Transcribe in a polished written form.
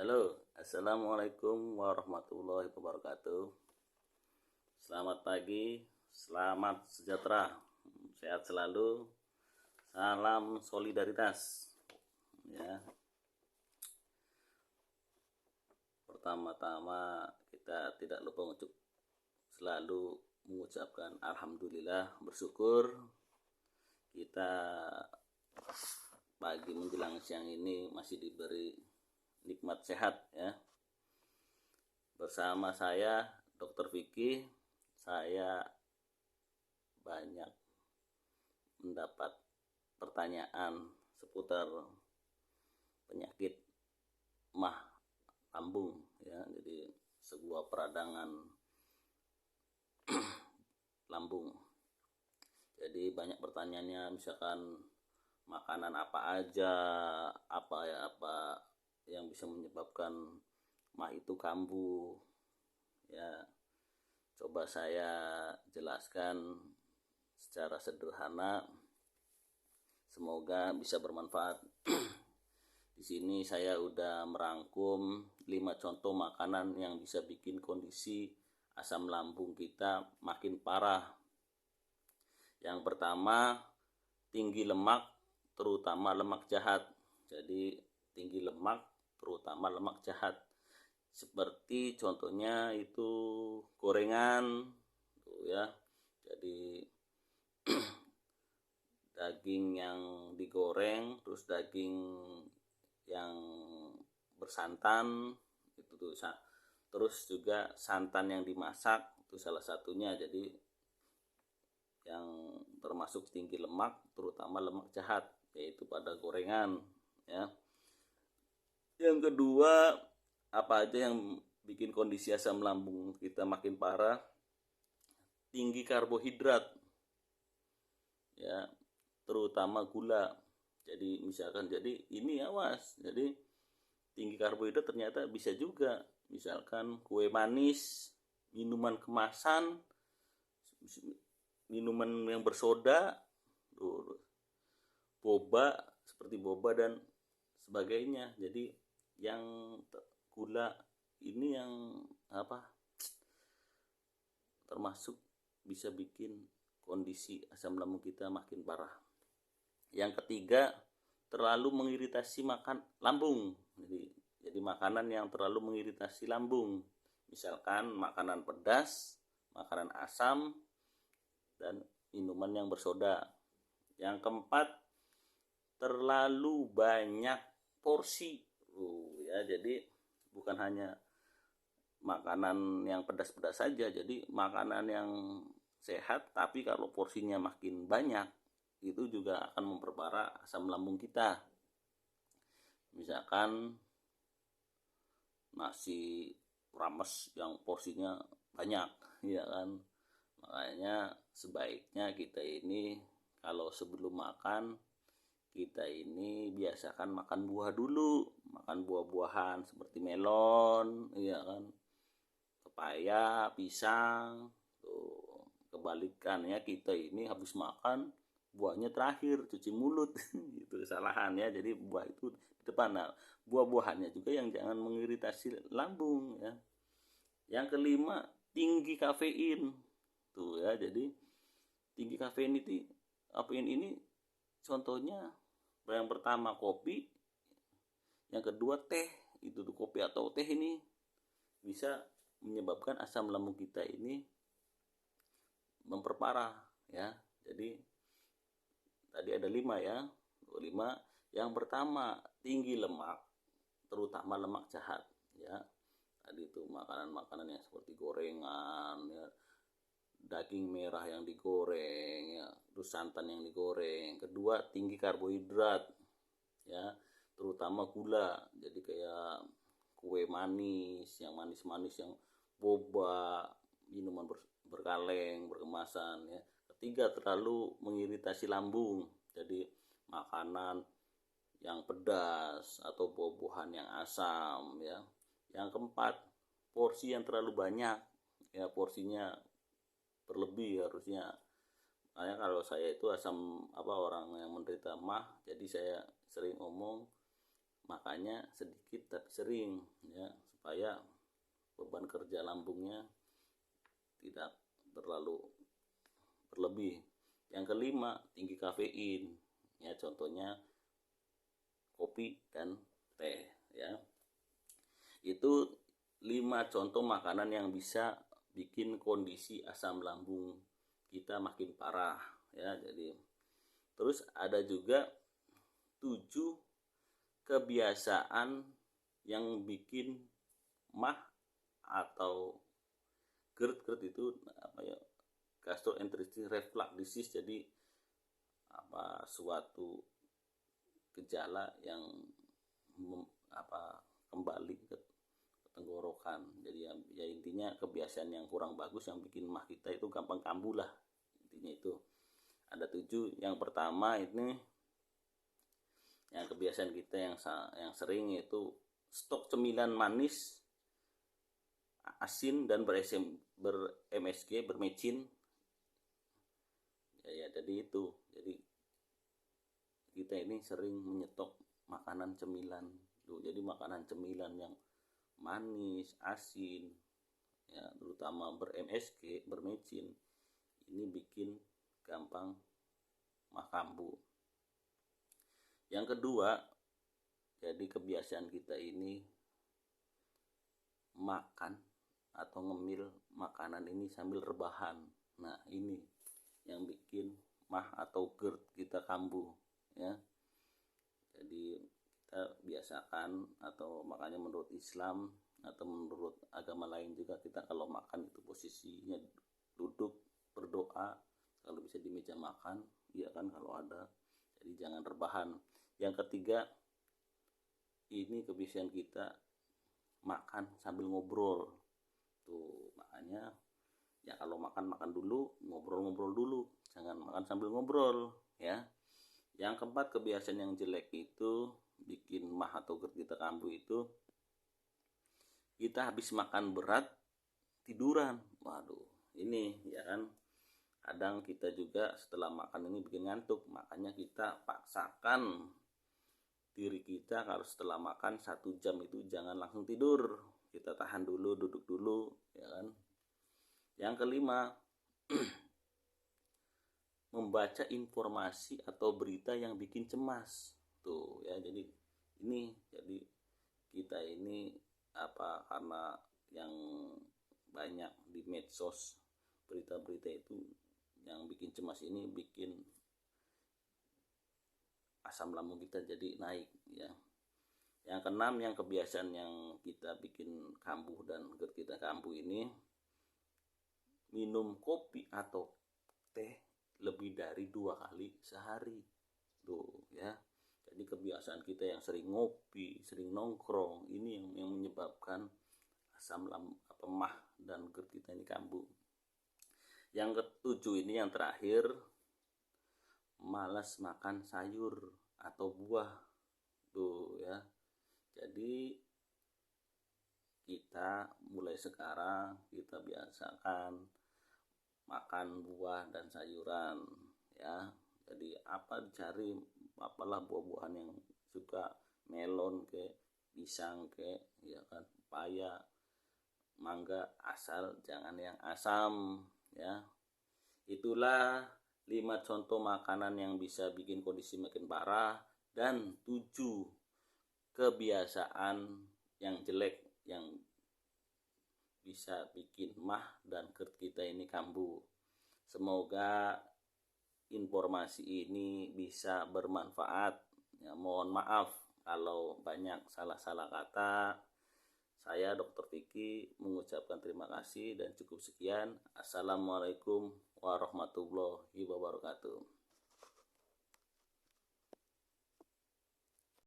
Halo, assalamualaikum warahmatullahi wabarakatuh. Selamat pagi, selamat sejahtera, sehat selalu, salam solidaritas. Ya, pertama-tama kita tidak lupa untuk selalu mengucapkan alhamdulillah, bersyukur kita pagi menjelang siang ini masih diberi nikmat sehat ya. Bersama saya Dr. Vicky, saya banyak mendapat pertanyaan seputar penyakit mah lambung ya. Jadi sebuah peradangan lambung. Jadi banyak pertanyaannya, misalkan makanan apa aja, apa yang bisa menyebabkan mah itu kambuh ya. Coba saya jelaskan secara sederhana, semoga bisa bermanfaat. Di sini saya udah merangkum 5 contoh makanan yang bisa bikin kondisi asam lambung kita makin parah. Yang pertama, tinggi lemak, terutama lemak jahat. Jadi tinggi lemak, terutama lemak jahat. Seperti contohnya itu gorengan, tuh ya. Jadi daging yang digoreng, terus daging yang bersantan itu tuh, terus juga santan yang dimasak itu salah satunya. Jadi yang termasuk tinggi lemak, terutama lemak jahat, yaitu pada gorengan ya. Yang kedua, apa aja yang bikin kondisi asam lambung kita makin parah? Tinggi karbohidrat ya, terutama gula. Jadi misalkan, jadi ini awas, jadi tinggi karbohidrat ternyata bisa juga misalkan kue manis, minuman kemasan, minuman yang bersoda, boba seperti boba dan sebagainya. Jadi yang gula ini yang termasuk bisa bikin kondisi asam lambung kita makin parah. Yang ketiga, terlalu mengiritasi lambung. Jadi makanan yang terlalu mengiritasi lambung, misalkan makanan pedas, makanan asam, dan minuman yang bersoda. Yang keempat, terlalu banyak porsi. Ya, jadi bukan hanya makanan yang pedas-pedas saja, jadi makanan yang sehat tapi kalau porsinya makin banyak itu juga akan memperparah asam lambung kita. Misalkan nasi rames yang porsinya banyak ya kan. Makanya sebaiknya kita ini kalau sebelum makan, kita ini biasakan makan buah dulu, makan buah-buahan seperti melon ya kan, pepaya, pisang. Tuh, kebalikannya kita ini habis makan buahnya terakhir, cuci mulut. Itu kesalahan ya. Jadi buah itu di depan. Nah, buah-buahannya juga yang jangan mengiritasi lambung ya. Yang kelima, tinggi kafein. Tuh ya, jadi tinggi kafein ini contohnya, yang pertama kopi, yang kedua teh. Itu tuh, kopi atau teh ini bisa menyebabkan asam lambung kita ini memperparah ya. Jadi tadi ada 5 ya. 5. Yang pertama, tinggi lemak, terutama lemak jahat ya. Tadi itu makanan-makanan yang seperti gorengan ya, daging merah yang digoreng ya, terus santan yang digoreng. Kedua, tinggi karbohidrat ya, terutama gula. Jadi kayak kue manis, yang manis-manis, yang boba, minuman berkaleng, berkemasan ya. Ketiga, terlalu mengiritasi lambung. Jadi makanan yang pedas atau buah-buahan yang asam ya. Yang keempat, porsi yang terlalu banyak ya, porsinya berlebih harusnya. Makanya kalau saya itu orang yang menderita mah, jadi saya sering ngomong makanya sedikit tapi sering, ya, supaya beban kerja lambungnya tidak terlalu berlebih. Yang kelima, tinggi kafein, ya, contohnya kopi dan teh, ya. Itu 5 contoh makanan yang bisa bikin kondisi asam lambung kita makin parah, ya. Jadi terus ada juga 7 kebiasaan yang bikin MAH atau GERD itu apa ya, gastroenteritis reflux disease. Jadi suatu gejala yang kembali ke tenggorokan. Jadi ya intinya kebiasaan yang kurang bagus yang bikin MAH kita itu gampang kambuh lah, intinya itu. Ada 7. Yang pertama ini yang kebiasaan kita yang sering, yaitu stok cemilan manis, asin dan ber-MSG, bermecin, ya. Jadi itu, jadi kita ini sering menyetok makanan cemilan tuh. Jadi makanan cemilan yang manis, asin, ya, terutama ber-MSG, bermecin, ini bikin gampang MAH kambuh. Yang kedua, jadi kebiasaan kita ini makan atau ngemil makanan ini sambil rebahan. Nah, ini yang bikin MAH atau GERD kita kambuh, ya. Jadi kita biasakan, atau makanya menurut Islam atau menurut agama lain juga, kita kalau makan itu posisinya duduk berdoa, kalau bisa di meja makan, ya kan, kalau ada. Jadi jangan rebahan. Yang ketiga, ini kebiasaan kita makan sambil ngobrol tuh. Makanya ya kalau makan dulu, ngobrol dulu, jangan makan sambil ngobrol, ya. Yang keempat, kebiasaan yang jelek itu bikin MAH atau GERD kita kambuh itu, kita habis makan berat tiduran. Waduh, ini ya kan, kadang kita juga setelah makan ini bikin ngantuk. Makanya kita paksakan diri kita kalau setelah makan 1 jam itu jangan langsung tidur, kita tahan dulu, duduk dulu, ya kan. Yang kelima, membaca informasi atau berita yang bikin cemas tuh, ya. Jadi kita ini karena yang banyak di medsos berita-berita itu yang bikin cemas, ini bikin asam lambung kita jadi naik, ya. Yang keenam, yang kebiasaan yang kita bikin kambuh dan GERD kita kambuh ini, minum kopi atau teh lebih dari 2 kali sehari tuh, ya. Jadi kebiasaan kita yang sering ngopi, sering nongkrong, ini yang menyebabkan asam lambung MAH dan GERD kita ini kambuh. Yang ketujuh ini yang terakhir, malas makan sayur atau buah tuh, ya. Jadi kita mulai sekarang kita biasakan makan buah dan sayuran, ya. Jadi dicari apalah buah-buahan yang suka, melon ke, pisang ke, ya kan, pepaya, mangga, asal jangan yang asam, ya. Itulah 5 contoh makanan yang bisa bikin kondisi makin parah, dan 7 kebiasaan yang jelek yang bisa bikin MAH dan GERD kita ini kambuh. Semoga informasi ini bisa bermanfaat, ya. Mohon maaf kalau banyak salah-salah kata. Saya Dr. Vicky mengucapkan terima kasih dan cukup sekian. Assalamualaikum warahmatullahi wabarakatuh.